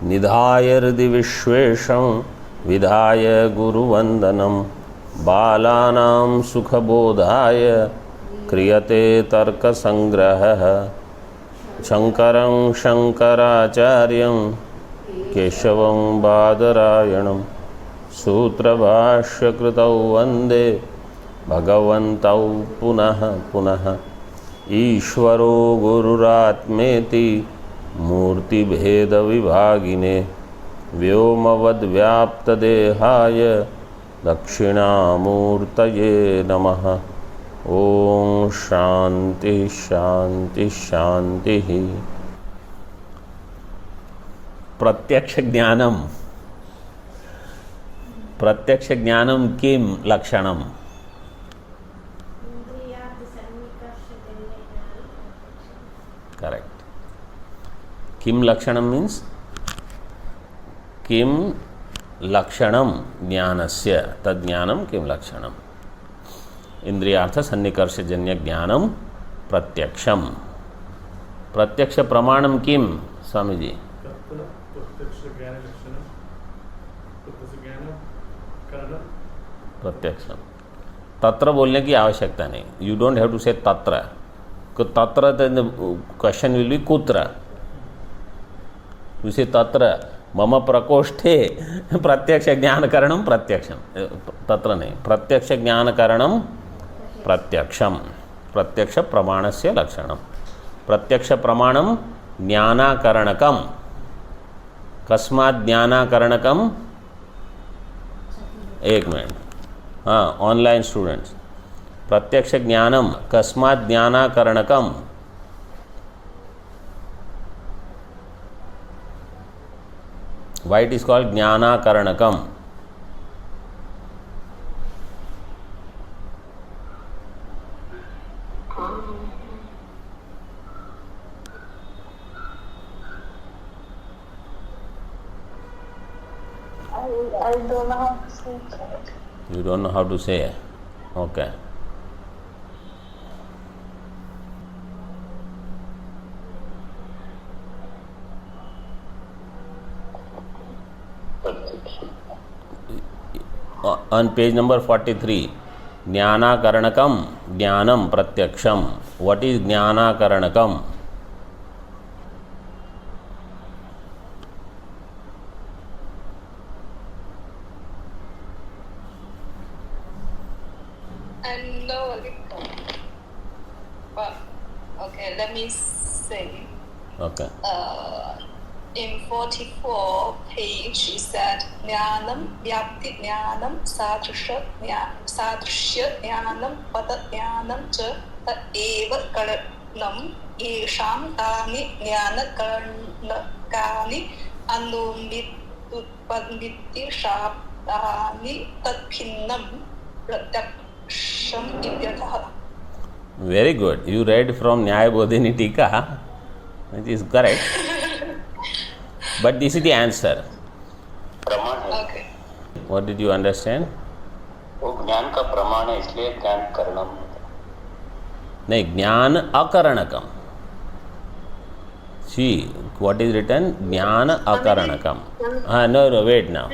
निधाय हृदि विश्वेशं विधाय गुरुवंदनम बालानां सुखबोधाय क्रियते तर्कसंग्रहः शंकरं शंकराचार्यं केशवं बादरायणं सूत्रभाष्यकृतौ वन्दे भगवन्तौ पुनः पुनः ईश्वरो गुरुरात्मेति मूर्तिभेदविभागिने व्योमवद्व्याप्तदेहाय दक्षिणामूर्तये नमः। ओम शांति शांति शांति। प्रत्यक्ष ज्ञानम किम लक्षणम? करेक्ट। किम लक्षणम मीन्स किम लक्षणम ज्ञानस्य तज्ज्ञानम किम लक्षणम। इंद्रियार्थ सन्निकर्षजन्य ज्ञानम प्रत्यक्षम। प्रत्यक्ष प्रमाणम किम स्वामी जी? प्रत्यक्षम। तत्र बोलने की आवश्यकता नहीं। यू डोंट हैव टू से तत्र। तत्र क्वेश्चन विल बी कुत्र। यू से तत्र मम प्रकोष्ठे प्रत्यक्ष ज्ञानकरणम प्रत्यक्षम। तत्र नहीं। प्रत्यक्ष ज्ञानकरणम प्रत्यक्षम। प्रत्यक्ष प्रमाणस्य लक्षणम। प्रत्यक्ष प्रमाणम ज्ञानाकरणकम। कस्मात् ज्ञानाकरणकम? एक मिनट। हाँ, ऑनलाइन स्टूडेंट्स, प्रत्यक्ष ज्ञानम कस्मात् ज्ञानाकरणकम? Why it is called ज्ञानाकरणकम? I don't know how to say it. You don't know how to say it? Okay. On page number 43, ज्ञानाकरणकम ज्ञानम प्रत्यक्षम. What is ज्ञानाकरणकम? I know a little, but okay, let me say. Okay. In 44 page, it said Jnanam, Vyapti Jnanam, Sadrishya Jnanam, Pada Jnanam Cha Tat Eva Karanam Yesham Tani Jnana Karanakani Anumit Shabdani Tat Phinnam Pratyaksham Ityatah. Very good. You read from Nyaya Bodhini Tika, which is correct. But this is the answer. प्रमाण है। Okay. What did you understand? वो ज्ञान का प्रमाण है, इसलिए ज्ञान करणम। नहीं, ज्ञान अकरणकम. See what is written? ज्ञान अकरणकम. No, wait now.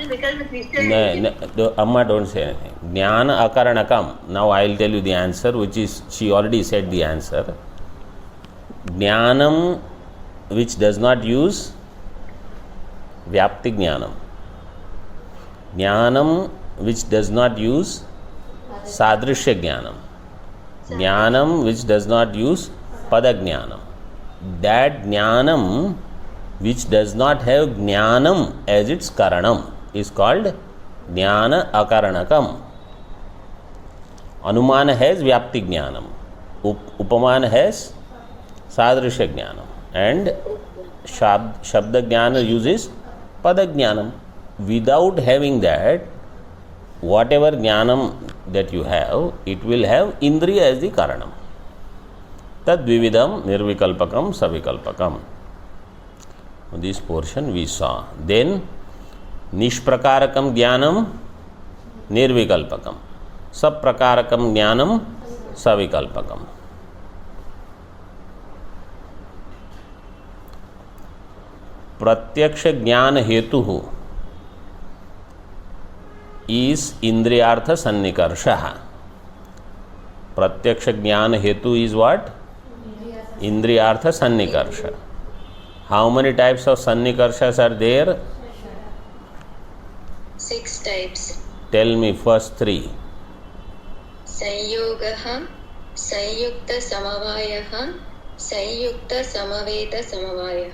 No, Amma don't say anything. ज्ञान अकरणकम. Now I will tell you the answer, which is, she already said the answer. ज्ञानम which does not use व्याप्ति ज्ञानम. ज्ञानम which does not use सादृश्य ज्ञानम. ज्ञानम which does not use पद ज्ञानम. That ज्ञानम which does not have ज्ञानम as its karanam is called ज्ञान अकारणकम. अनुमान has व्याप्ति ज्ञानम. उपमान has सादृश्य ज्ञानम. And शब्द ज्ञान uses pada jnanam. Without having that, whatever jnanam that you have, it will have indriya as the karanam. Tad vividam nirvikalpakam savikalpakam. This portion we saw. Then nishprakarakam jnanam nirvikalpakam. Sabprakarakam jnanam savikalpakam. प्रत्यक्ष ज्ञान हेतु is इंद्रियार्थ सन्निकर्ष. प्रत्यक्ष ज्ञान हेतु is what? इंद्रियार्थ सन्निकर्ष. How many types of सन्निकर्षस are there? 6 types. Tell me first 3. संयोगः, संयुक्त समवायः, संयुक्त समवेत समवायः.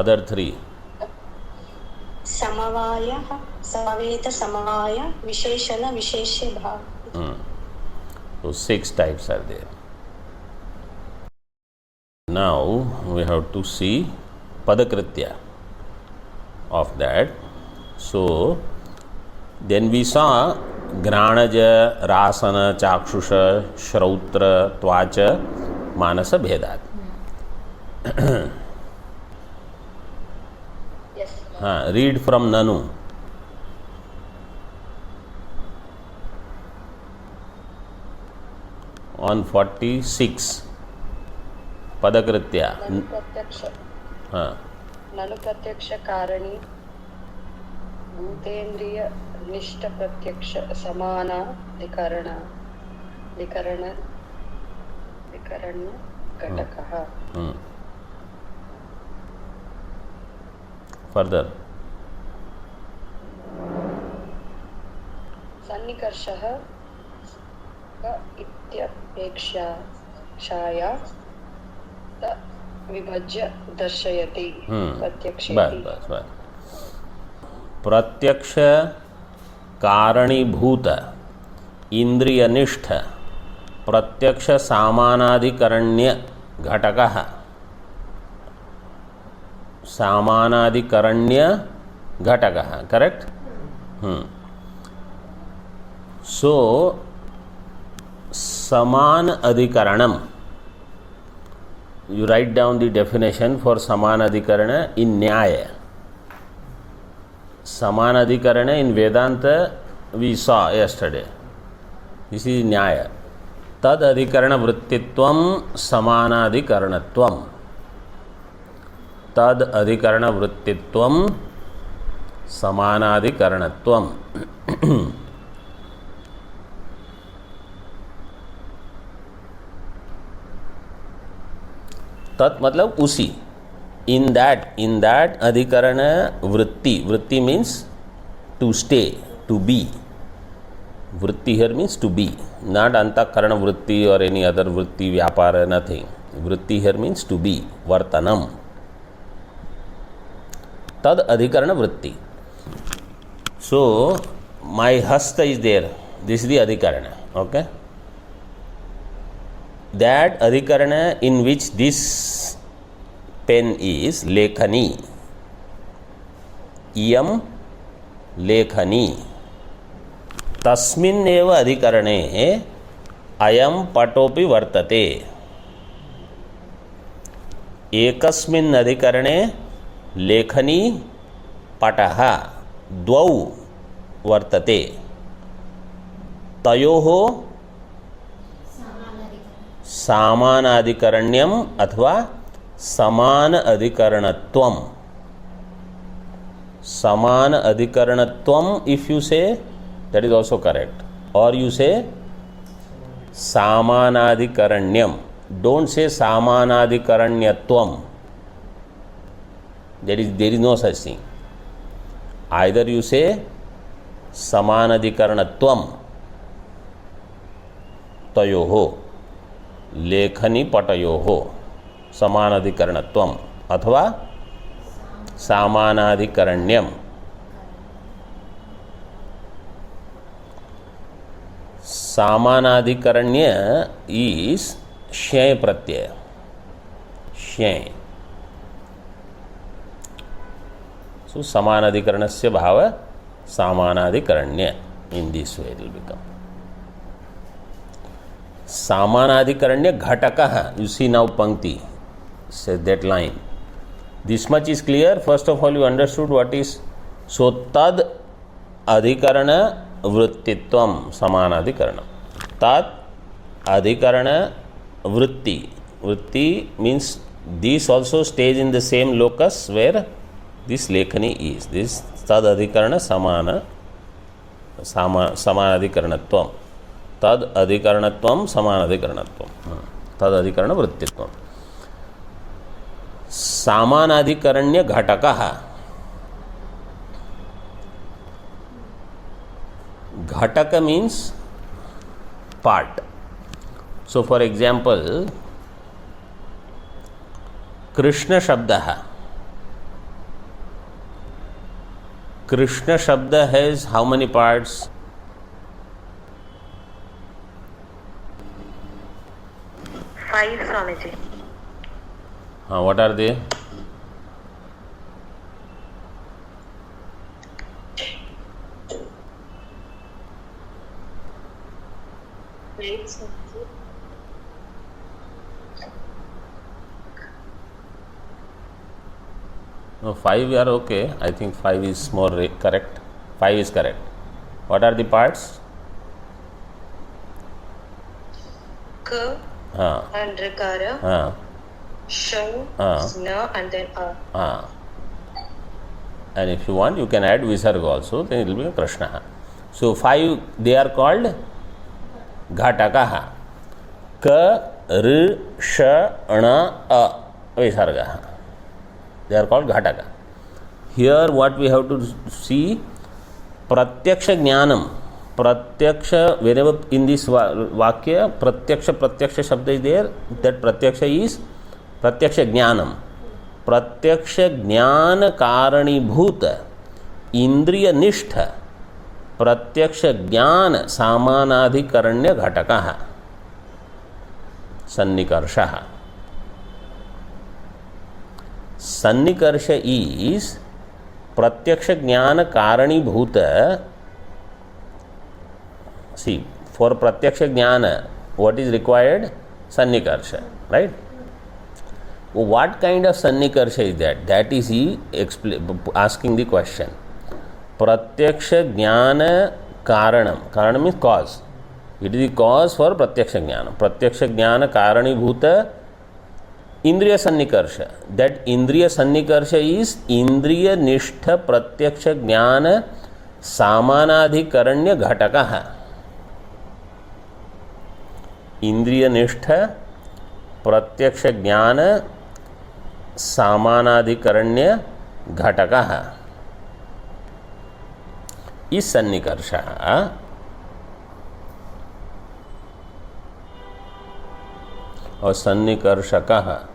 अदर 3. समवाय, समवेत समवाय, विशेषण विशेष्य भाव. So 6 types are there. Now we have to see padakritya of that. So then we saw granaja, rasana, chakshusha, shrautra, tvacha, manasa bhedat. Yes. Read from Nanu. On 46 पदकृत्या. प्रत्यक्ष हाँ, ननु प्रत्यक्ष कारणी भूतेन्द्रिय निष्ठ प्रत्यक्ष समानाधिकरण विकरण विकरण घटकः. फर्दर. सन्निकर्षः इत्यपेक्षाया विभज्य दर्शयति प्रत्यक्षेति. बस बस बस. प्रत्यक्ष कारणीभूत इंद्रियनिष्ठ प्रत्यक्ष सामानाधिकरण्य घटकः. सामानाधिकरण्य घटकः. करेक्ट. सो समान अधिकरणम. You write down the definition for samanadhikarana in Nyaya. Samanadhikarana in Vedanta we saw yesterday. This is Nyaya. Tad adhikarana vrittitvam samanadhikaranatvam. Tad adhikarana vrittitvam samanadhikaranatvam. तत् मतलब उसी. इन दैट अधिकरण वृत्ति means to stay, to be. वृत्ति here means to be, not अंतःकरण वृत्ति और any other वृत्ति, व्यापार, नथिंग. वृत्ति हियर मीन्स टू बी, वर्तनम. तद अधिकरण वृत्ति. सो माई हस्त is there, this is the अधिकरण. Okay. That adhikarana in which this pen is lekhani. Iyam lekhani. Tasmin eva adhikarane ayam patopi vartate. Ekasmin adhikarane lekhani pataha dvau vartate. Tayoho सामानाधिकरण्यम अथवा समान अधिकरणत्वम. समान अधिकरणत्वम if you say, that is also correct. और you say सामानाधिकरण्यम. Don't say सामानाधिकरण्यत्वम. There is no such thing. Either you say समानाधिकरणत्वम तयोः लेखनी पटयोः समानाधिकरणत्वम अथवा सामानाधिकरण्यम. सामानाधिकरण्य इज श्यय प्रत्यय. श्यय. सो समानाधिकरणस्य भाव सामानाधिकरण्य. In this way it will become सामानाधिकरण्य घटकः. You see now Pankti says that line. This much is clear. First of all, you understood what is. So tad adhikarana vrittitvam samanadhikarana. Tad adhikarana vritti. Vritti means This also stays in the same locus where this lekhani is. This tad adhikarana samanadhikaranatvam. Tad adhikaranatvam samanadhikaranatvam. Tad adhikarana vrittitvam. Samanadhikaranya ghatakaha. Ghataka means part. So for example, Krishna Shabda. Krishna Shabda has how many parts? 5, Swamiji. What are they? Right, Swamiji. No, 5 are okay. I think 5 is more correct. 5 is correct. What are the parts? K and Rikara, Sh, Sna, and then A. And if you want, you can add Visarga also, then it will be Krishna. So 5, they are called Ghatakaha. Ka, R, Sh, Ana, A, Visarga. They are called Ghataka. Here what we have to see, Pratyaksha Jnanam. Pratyaksha, wherever in this Vakya, Pratyaksha Shabda is there, that Pratyaksha is Pratyaksha Jnanam. Pratyaksha Jnana Karanibhuta Indriya Nishtha Pratyaksha Jnana Samanadhikaranya Ghatakaha Sannikarshaha. Sannikarsha is Pratyaksha Jnana Karanibhuta. See, for Pratyaksha Jnana, what is required? Sannikarsha, right? What kind of Sannikarsha is that? That is he asking the question. Pratyaksha Jnana Karanam. Karanam means cause. It is the cause for Pratyaksha Jnana. Pratyaksha Jnana Karanibhuta Indriya Sannikarsha. That Indriya Sannikarsha is Indriya Nishtha Pratyaksha Jnana Samanadhikaranya Ghatakaha. Indriya Nishtha Pratyaksha Jnana Samanadhikaranya Ghatakaha is Sannikarsha. Or Sannikarshakaha.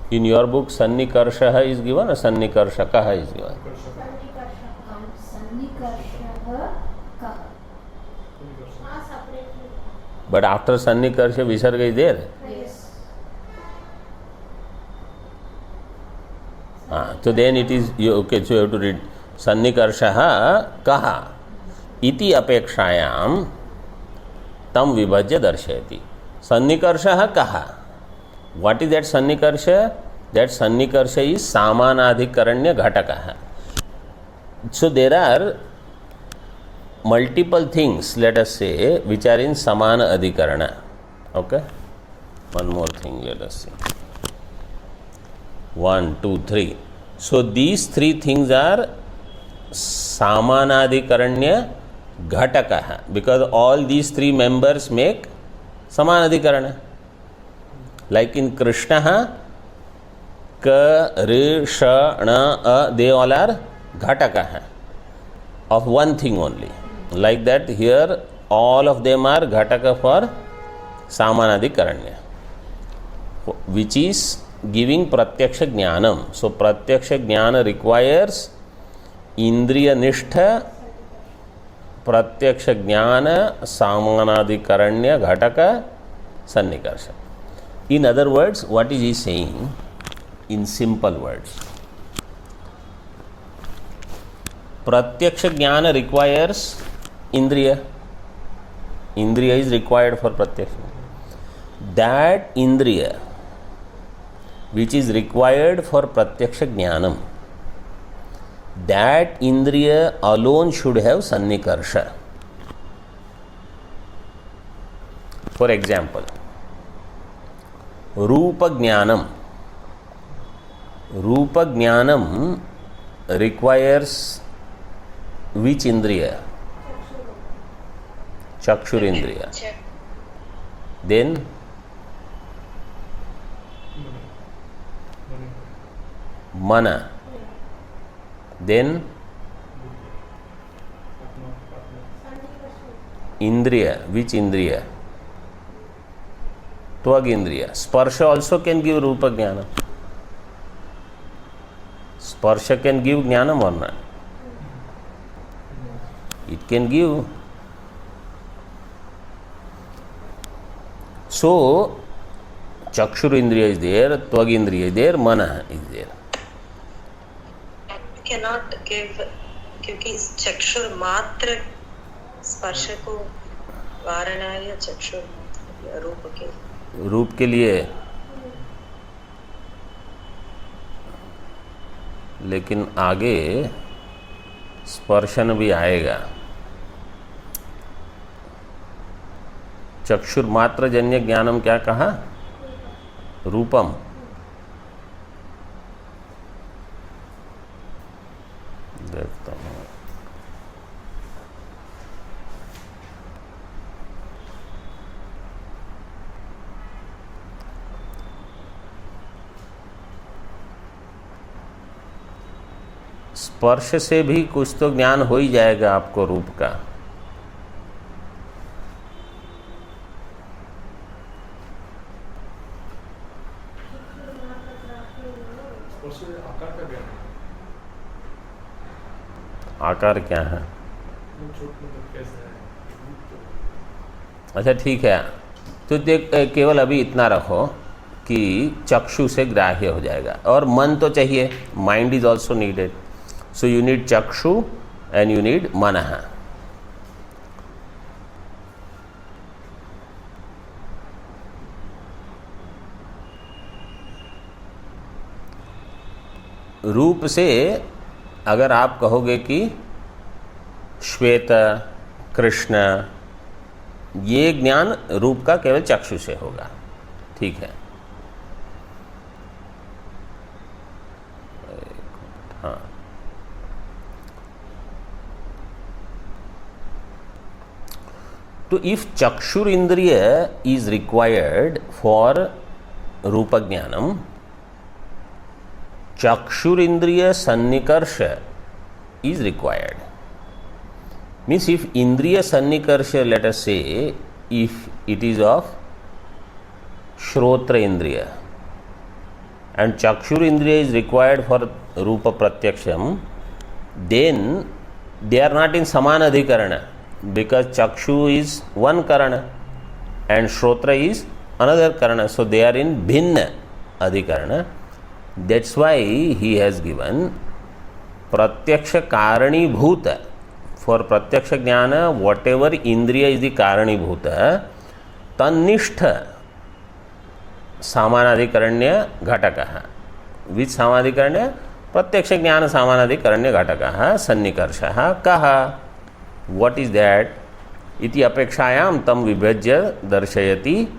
In your book, Sannikarshaha is given or Sannikarshakaha is given? But after Sannikarsha, Visarga is there? Yes. So then it is, okay, so you have to read Sannikarshaha kaha iti apekshayam tam vibhajya darshayati. Sannikarshaha kaha. What is that Sannikarsha? That Sannikarsha is Samanadhikaranya Ghatakaha. So there are multiple things, let us say, which are in Samana Adhikarana. Okay? One more thing, let us see. 1, 2, 3. So these 3 things are Samanadhikaranya Ghatakaha, because all these 3 members make Samanadhikarana. Like in Krishna, Ka, Ri, Sha, Na, A, they all are Ghatakaha of one thing only. Like that, here all of them are Ghataka for Samanadhikaranya, which is giving Pratyaksha Jnanam. So Pratyaksha Jnana requires Indriya Nishtha Pratyaksha Jnana Samanadhikaranya Ghataka Sannikarsha. In other words, what is he saying? In simple words, Pratyaksha Jnana requires Indriya. Indriya is required for Pratyaksha. That Indriya which is required for Pratyaksha Jnanam, that Indriya alone should have Sannikarsha. For example, रूप ज्ञानम. रूप ज्ञानम requires which indriya? Chakshurindriya. Then mana. Then indriya. Which indriya? Tvag indriya. Sparsha also can give rupa jnana. Sparsha can give jnanam or not? It can give. So, Chakshur Indriya is there, Tvag Indriya is there, Mana is there. Cannot give, क्योंकि चक्षुर मात्र स्पर्श को वारणा या चक्षुर रूप के लिए, लेकिन आगे स्पर्शन भी आएगा. चक्षुर मात्र जन्य ज्ञानम क्या कहा? रूपम. देखता हूँ. स्पर्श से भी कुछ तो ज्ञान हो ही जाएगा आपको रूप का. आकार क्या है? अच्छा ठीक है, तो केवल अभी इतना रखो कि चक्षु से ग्राह्य हो जाएगा. और मन तो चाहिए, mind is also needed. So you need chakshu and you need manaha. रूप से अगर आप कहोगे कि श्वेत, कृष्ण, ये ज्ञान रूप का केवल चक्षु से होगा. ठीक है. हाँ, तो if chakshur indriya is required for rupa jnanam, chakshur indriya sannikarsha is required. Means if indriya sannikarsha, let us say, if it is of shrotra indriya and chakshur indriya is required for rupa pratyaksham, then they are not in samana adhikarana. Because chakshu is one karana and shrotra is another karana, so they are in bhinna adhikarana. That's why he has given pratyaksha karani bhuta. For pratyaksha jnana, whatever indriya is the karani bhuta, tannistha samanadhikaranya ghatakaha. Which samanadhikaranya? Pratyaksha jnana samanadhikaranya ghatakaha sannikarshaha kaha. What is that? Iti apekshayam tam vibhajya darshayati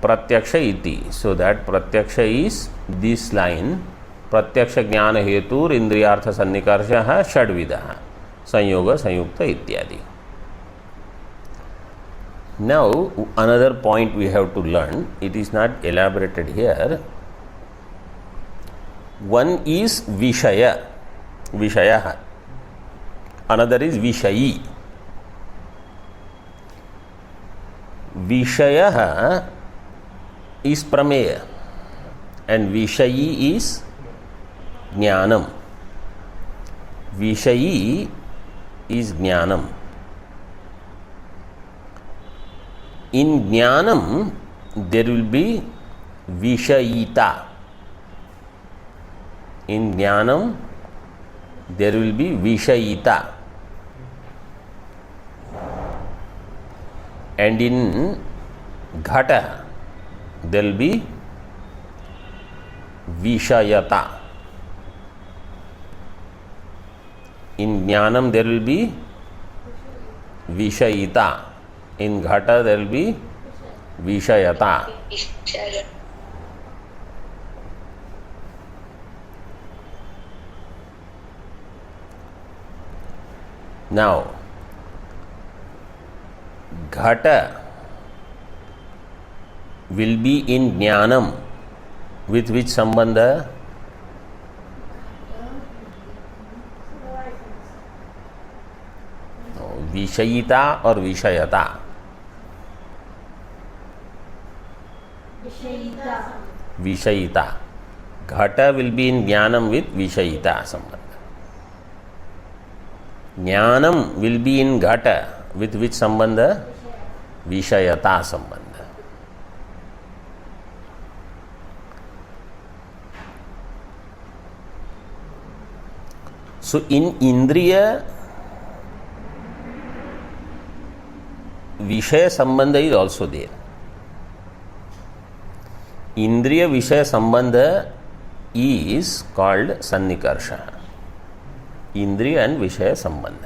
pratyaksha iti. So that pratyaksha is this line. Pratyaksha jnana hetur indriyartha sannikarshaha shadvidaha sanyoga sanyukta ityadi. Now another point we have to learn. It is not elaborated here. One is vishaya, vishayaha. Another is vishayi. Vishaya is prameya and Vishayi is jnanam. Vishayi is jnanam. In jnanam there will be Vishayita. In jnanam there will be Vishayita. And in ghata there will be Vishayata. In jnanam there will be Vishayita. In ghata there will be विषयता. विषय. Now, घट will be in jnanam with which संबंध? विषयिता और विषयता. विषयिता. घट will be in jnanam with विषयिता संबंध. ज्ञानम will be in घट with which संबंध? विषयता संबंध. So in इंद्रिय विषय संबंध is also there. इंद्रिय विषय संबंध is called सन्निकर्षः. इंद्रिय and विषय संबंध.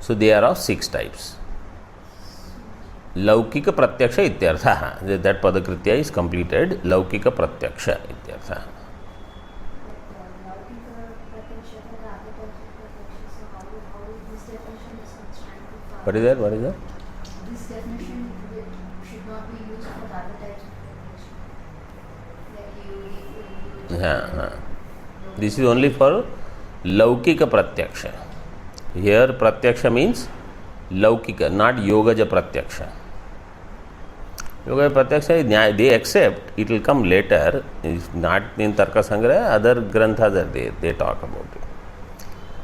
So they are of 6 types. लौकिक प्रत्यक्ष इत्यर्थः. That पदकृत्य is completed. लौकिक प्रत्यक्ष इत्यर्थः. What is that? What is that? This definition should not be used for the other types of definition. Like you हाँ. This is only for laukika pratyaksha. Here pratyaksha means laukika, not yogaja pratyaksha. Yogaja pratyaksha, they accept, it will come later. It's not in Tarka Sangrah, other granthas are they talk about it.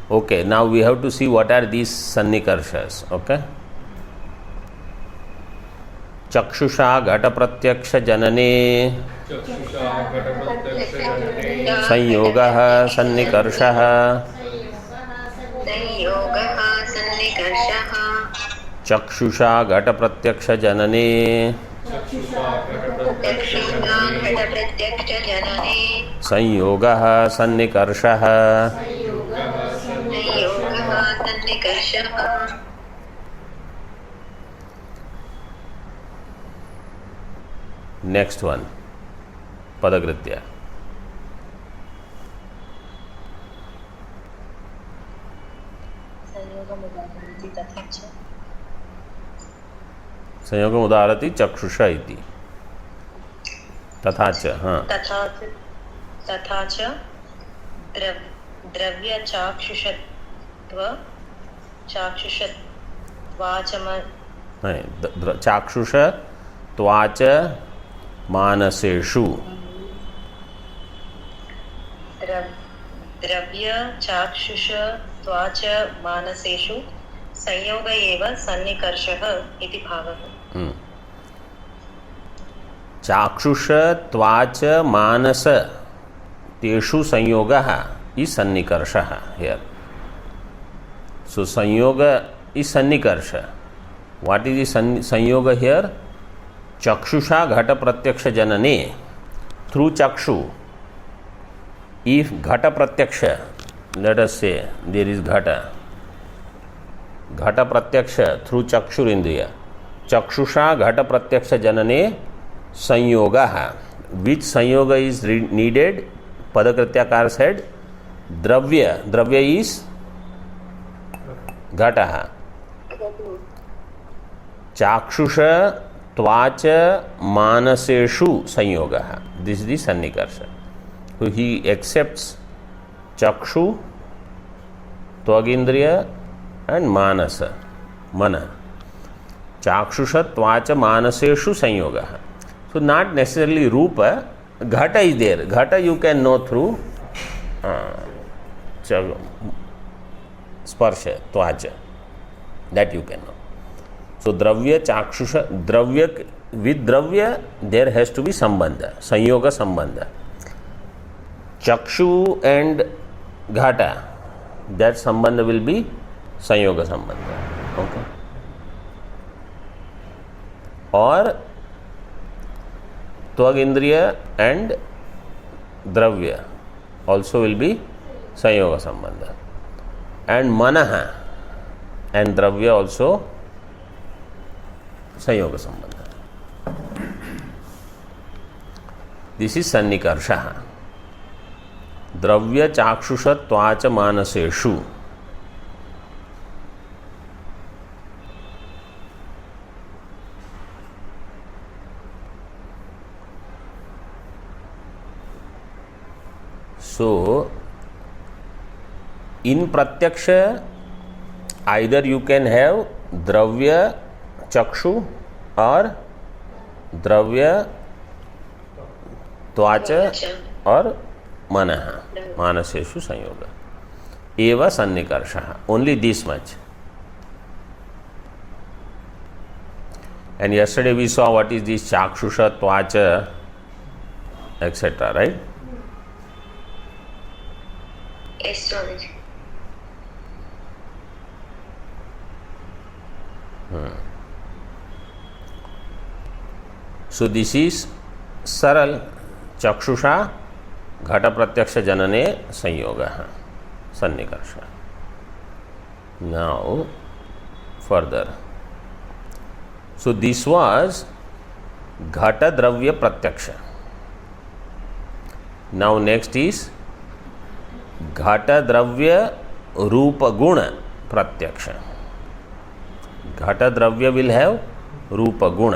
Okay, now we have to see what are these sannikarshas. Okay. चक्षुषा घट प्रत्यक्ष जनने संयोगः सन्निकर्षः. चक्षुषा घट प्रत्यक्ष जनने संयोगः सन्निकर्षः. Next one, Padakritya. संयोगम उदाहरति चक्षुषा इति. तथा च. हाँ. तथा च द्रव्य चाक्षुष त्वाच मानसेषु. द्रव्य चाक्षुष त्वाच मानसेषु संयोग एव सन्निकर्षः इति भावः. चाक्षुष त्वाच मानस तेषु संयोगः is सन्निकर्षः here. So sanyoga is sannikarša. What is the sanyoga here? Chakshusha ghata pratyaksha janane. Through chakshu, if ghata pratyaksha, let us say there is ghata pratyaksha through chakshur indriya. Chakshusha ghata pratyaksha janane sanyoga. Which sanyoga is needed? Padakrityakar said dravya. Dravya is घटः. चाक्षुष त्वाच मानसेषु संयोगः. This is the सन्निकर्ष. So he accepts chakshu, त्वगिंद्रिय and manasa, mana. Chakshusha tvacha manaseषु संयोगः. So not necessarily rupa. Ghata is there. Ghata you can know through sparsha, tvacha. That you can know. So dravya, chakshusha, dravya, with dravya there has to be sambandha, sanyoga sambandha. Chakshu and ghata, that sambandha will be sanyoga sambandha. Okay. Or tvagindriya and dravya also will be sanyoga sambandha. And manaha and dravya also संयोग संबंध. This is सन्निकर्ष. द्रव्य चाक्षुषत्वाच मानसेषु. So in pratyaksha either you can have dravya chakshu or dravya tvacha or manah. Manaseshu sanyoga eva sannikarsha. Only this much. And yesterday we saw what is this chakshusha, tvacha, etc. Right? Yes, Swamiji. So this is saral chakshusha ghata pratyaksha janane sanyoga sannikarsha. Now further. So this was ghata dravya pratyaksha. Now next is घट द्रव्य रूप गुण प्रत्यक्ष. घट द्रव्य will have रूप गुण.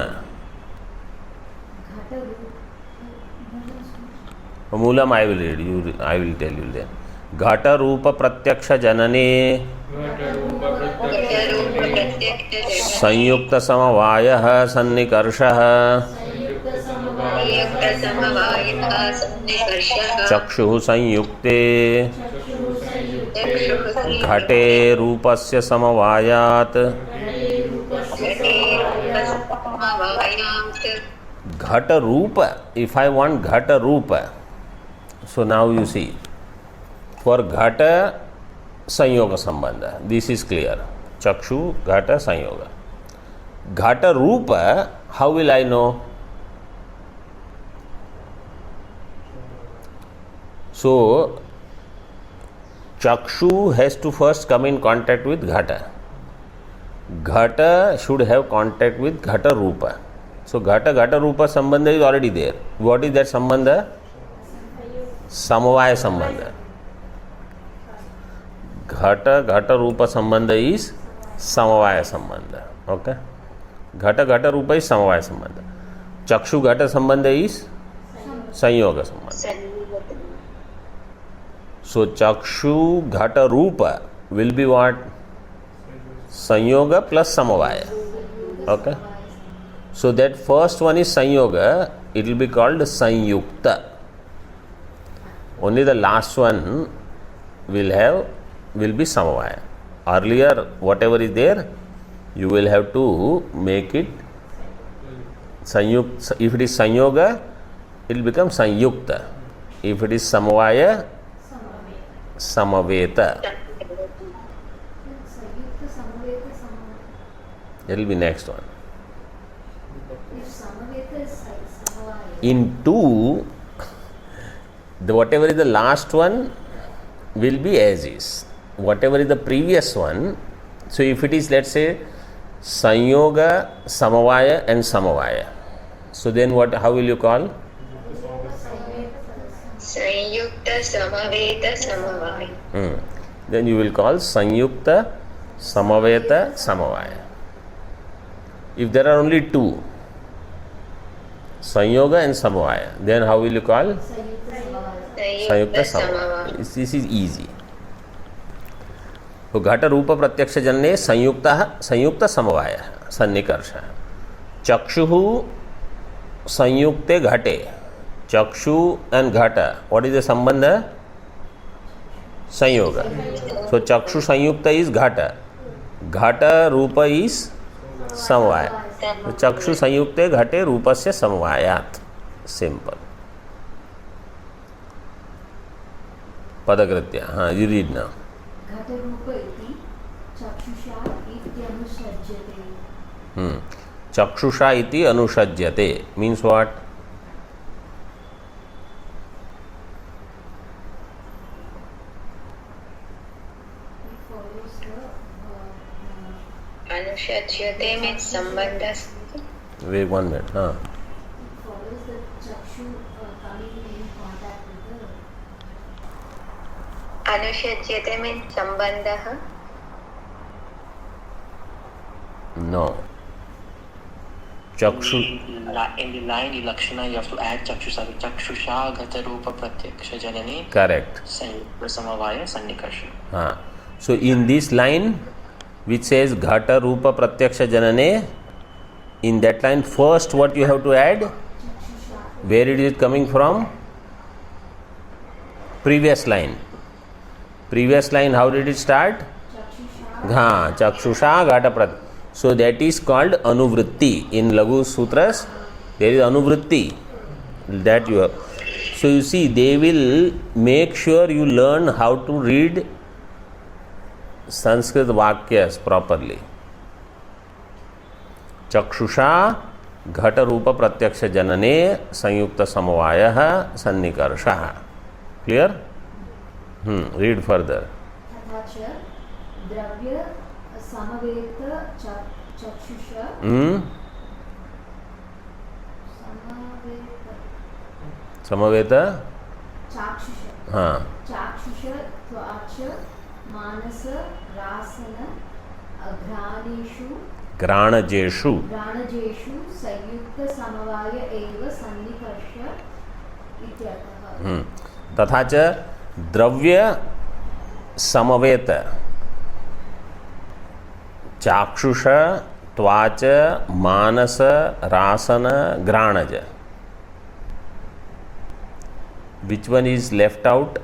मूलम I will read you. I will tell you then. घट रूप प्रत्यक्ष जनने संयुक्त समवायः सन्निकर्षः चक्षुः संयुक्ते घटे रूपस्य समवायात्. घट रूप. इफ आई वांट घट रूप, so now you see for घट संयोग संबंध. This is clear. चक्षु घट संयोग. घट रूप how will I know? So chakshu has to first come in contact with ghata. Ghata should have contact with ghata rupa. So ghata rupa sambandha is already there. What is that sambandha? Samavaya sambandha. Ghata rupa sambandha is samavaya sambandha. Okay. Ghata rupa is samavaya sambandha. Chakshu ghata sambandha is sanyoga sambandha. So chakshu ghata rupa will be what? Sanyoga plus samavaya. Okay. So that first one is sanyoga. It will be called sanyukta. Only the last one will be samavaya. Earlier whatever is there, you will have to make it sanyukta. If it is sanyoga, it will become sanyukta. If it is samavaya, samaveta. It will be next one. In two, whatever is the last one will be as is. Whatever is the previous one. So if it is, let's say, sanyoga, samavaya and samavaya. So then what? How will you call? Sanyukta samaveta samavaya. Then you will call sanyukta samaveta samavaya. If there are only two, sanyoga and samavaya, then how will you call? Sanyukta samavaya. This is easy. तो घट रूप प्रत्यक्ष जनने संयुक्त समवाय सन्निकर्ष. चक्षु संयुक्ते घटे. चक्षु एंड घट, व्हाट इज द संबंध? संयोग. सो चक्षु संयुक्त इज घट. घट रूप इज समवाय. चक्षु संयुक्ते घटे रूपस्य समवायात्. सिंपल. पदकृत्य. हाँ, यू रीड नाउ. चक्षुषा इति अनुसज्यते means what? Anushajyate means sambandha. Wait 1 minute. It follows the chakshu coming in contact with the Anushajyate means sambandha. No. Chakshu. In the line Lakshana, you have to add Chakshusha. Chakshusha Ghata Rupa Pratyaksha Janani Correct. Sanyukta Samavaya Sannikarsha. So in this line which says Ghata Rupa Pratyaksha Janane, in that line first what you have to add? Where it is coming from? Previous line. Previous line, how did it start? Chakshusha Ghata Prat. So that is called Anuvritti. In Laghu Sutras, there is Anuvritti. That you have. So you see, they will make sure you learn how to read Sanskrit Vakyas properly. Chakshusha Ghata Rupa Pratyaksha Janane Sanyukta Samavaya Sannikarsha. Clear? Read further. तथा द्रव्य समवेत चक्षुषा Samaveta? चाक्षुष चाक्षुष त्वाच मानस रासन Granajeshu. घ्राणजेषु संयुक्त समवाय एव सन्निकर्ष इत्यर्थः. तथा च द्रव्य समवेत चाक्षुष त्वाच मानस रासन घ्राणज. Which one is left out?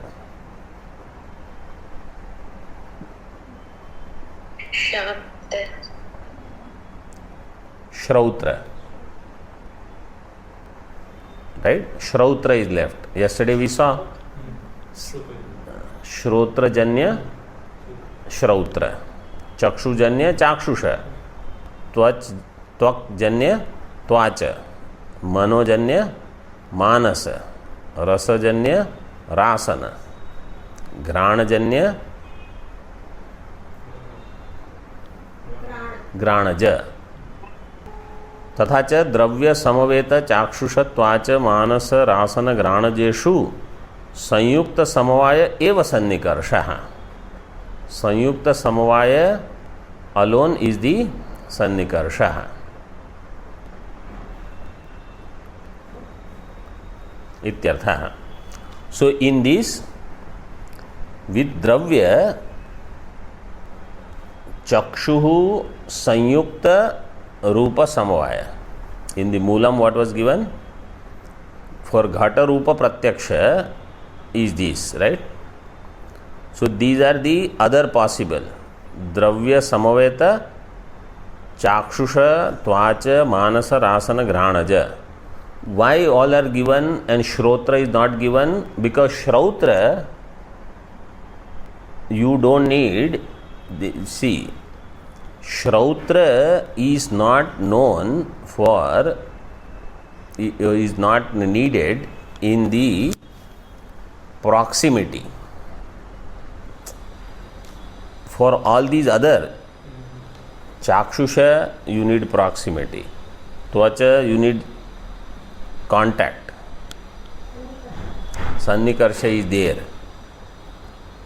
Shabda. Shrautra. Right? Shrautra is left. Yesterday we saw Shrotrajanya Shrautra. Chakshujanya Chakshusha. Twakjanya Twacha. Manojanya Manasa. Rasajanya Rasana. Granajanya Granaja. तथा च द्रव्य समवेत चाक्षुषत्वाच मानस रासन घ्राणजेषु संयुक्त समवाय एव सन्निकर्षः. संयुक्त समवाय alone is the सन्निकर्षः. इत्यर्थः. So in this, with द्रव्य चक्षुः संयुक्त Rupa Samavaya. In the Moolam, what was given? For Ghata Rupa Pratyaksha is this, right? So these are the other possible. Dravya Samaveta, Chakshusha, Tvacha, Manasa, Rasana, Granaja. Why all are given and Shrotra is not given? Because Shrautra, you don't need, see, Shrautra is not known for, is not needed in the proximity. For all these other, Chakshusha, you need proximity. Tvacha, you need contact. Sannikarsha is there.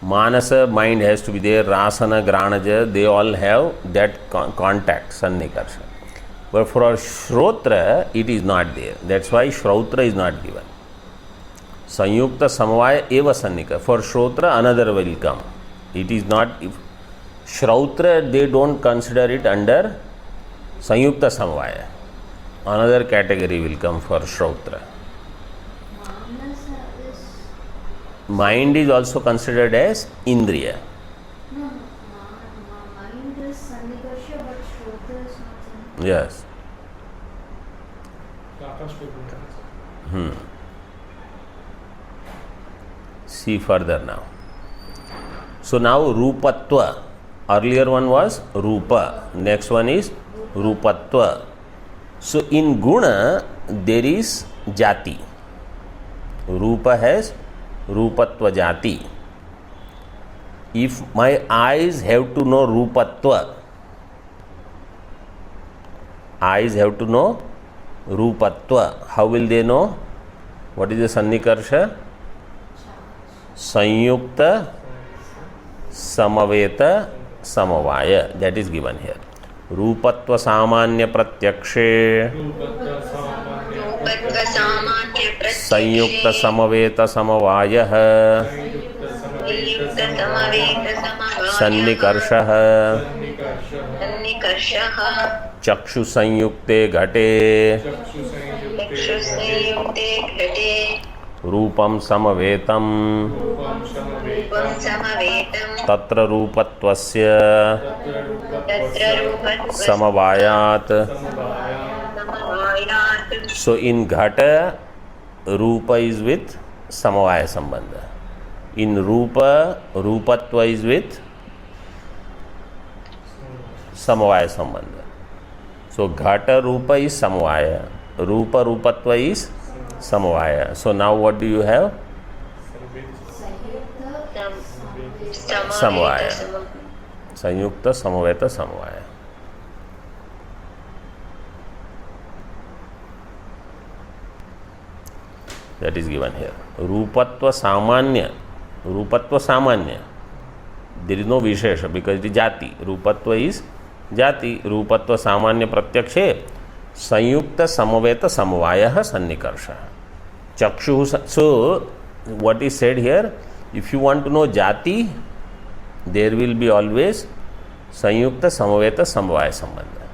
Manasa, mind has to be there. Rasana, Granaja, they all have that contact, Sannikarsha. But for Shrotra, it is not there. That's why Shrautra is not given. Sanyukta Samavaya eva Sannika. For Shrotra, another will come. It is not. If Shrautra, they don't consider it under Sanyukta Samavaya. Another category will come for Shrotra. Mind is also considered as Indriya. No, mind is Sannikarsha, but Shrotra is not Sannikarsha. Yes. See further now. So now Rupatva. Earlier one was Rupa. Next one is Rupatva. So in Guna there is Jati. Rupa has Rupatva Jati. If my eyes have to know Rupatva, eyes have to know रूपत्व. How will they know? What is the Sannikarsha? Sanyukta Samaveta Samavaya. That is given here. रूपत्व सामान्य प्रत्यक्षे रूपत्व सामान्य संयुक्त समवेत समवायः संयुक्त समवेत समवायः सन्निकर्षः सन्निकर्षः चक्षु संयुक्ते घटे चक्षुसंयुक्ते घटे रूपं समवेतम् रूपं समवेतं तत्र रूपत्वस्य तत्र रूपत्वस्य समवायात्. समवायात्. So in घट रूpa is with समवाय संबंध. In रूपा रूपत्व is with समवाय संबंध. So घट रूpa is समवाय, रूpa रूपत्व is समवाय. So now what do you have? समवाय. संयुक्त समवेत समवाय. That is given here. रूपत्व सामान्य. रूपत्व सामान्य. There is no wishes because it is जाति. रूपत्व is जाति. रूपत्व सामान्य प्रत्यक्षे संयुक्त समवेत समवायः सन्निकर्षः. चक्षु. So what is said here? If you want to know jati, there will be always sanyukta samaveta samavaya sambandha.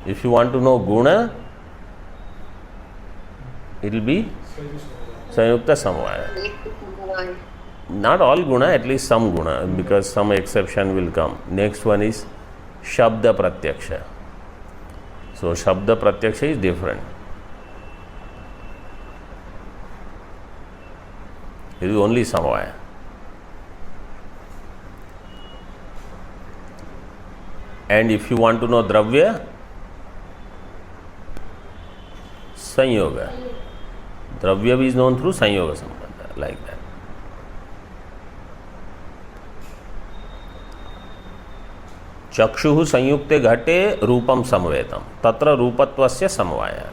If you want to know guna, it will be sanyukta samavaya. Not all guna, at least some guna, because some exception will come. Next one is shabda pratyaksha. So shabda pratyaksha is different. It is only samavaya. And if you want to know dravya, sanyoga. Dravya is known through sanyoga sambandha, like that. चक्षुः संयुक्ते घटे रूपम समवेतम तत्र रूपत्वस्य समवाय.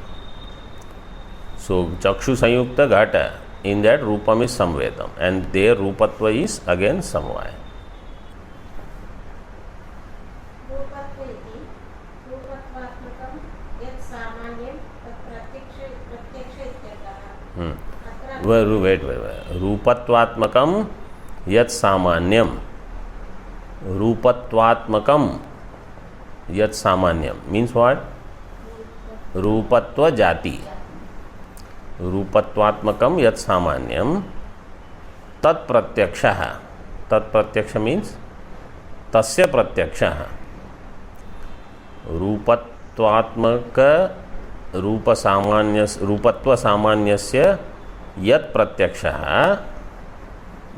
So चक्षु संयुक्त घट, in that rupam is samvetam and their rupatva is again samvaya. Wait. Rupatvatmakam yat samanyam. Rupatvatmakam yat samanyam means what? Rupatva jati. रूपत्वात्मकम यत् सामान्यम तत्प्रत्यक्षः. तत्प्रत्यक्ष means तस्य प्रत्यक्षः. रूपत्वात्मक रूप सामान्य रूपत्व सामान्यस्य यत् प्रत्यक्षः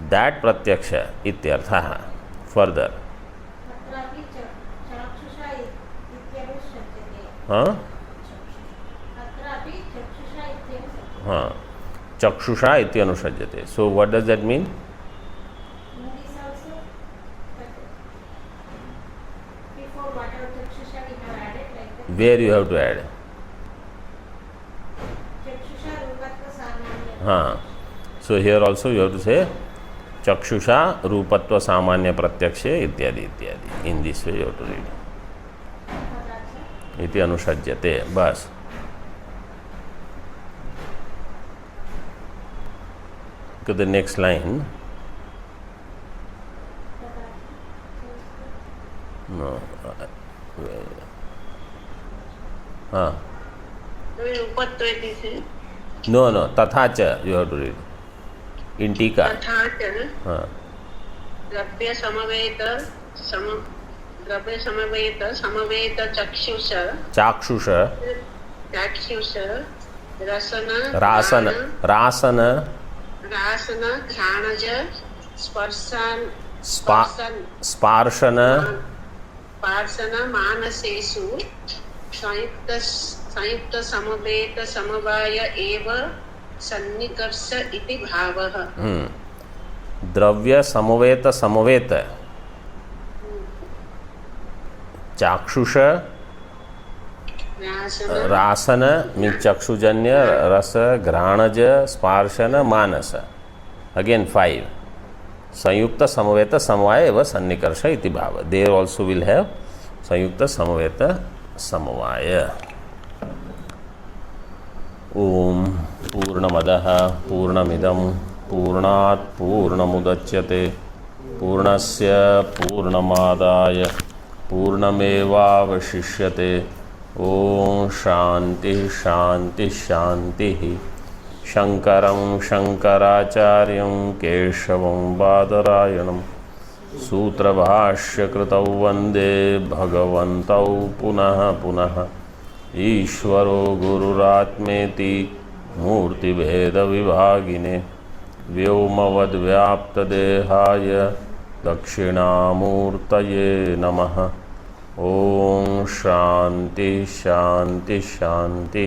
दैट प्रत्यक्ष इत्यर्थः. फर्दर हाँ चक्षुषा इति अनुसज्जते. So what does that mean? Where you have to add? हाँ. So here also you have to say चक्षुषा रूपत्व सामान्य प्रत्यक्षे इत्यादि इत्यादि. In this way you have to read. इति अनुसज्जते. बस. To the next line. No. No. Tatha cha you have to read. In tika. तथा च द्रव्य समवेत चक्षुष रसन घ्राणज स्पर्शन मानसेषु संयुक्त समवेत समवाय एव सन्निकर्ष इति भावः. द्रव्य समवेत समवेत चाक्षुष रासन मीन चक्षुजन्य, रस, घ्राणज, स्पार्शन, मानस. अगेन 5. संयुक्त समवेत समवाय व सन्निकर्ष इति भाव. देयर ऑल्सो विल हैव संयुक्त समवेत समवाय. ओम पूर्णमदः पूर्णमिदं पूर्णात् पूर्णमुदच्यते पूर्णस्य पूर्णमादाय पूर्णमेवावशिष्यते. ओम शांति शांति शांति. शंकरं शंकराचार्यं केशवं बादरायणं सूत्रभाष्यकृतौ वन्दे भगवन्तौ पुनः पुनः. ईश्वरो गुरुरात्मेति मूर्तिभेदविभागिने व्योमवद्व्याप्तदेहाय दक्षिणामूर्तये नमः. ओम शांति शांति शांति.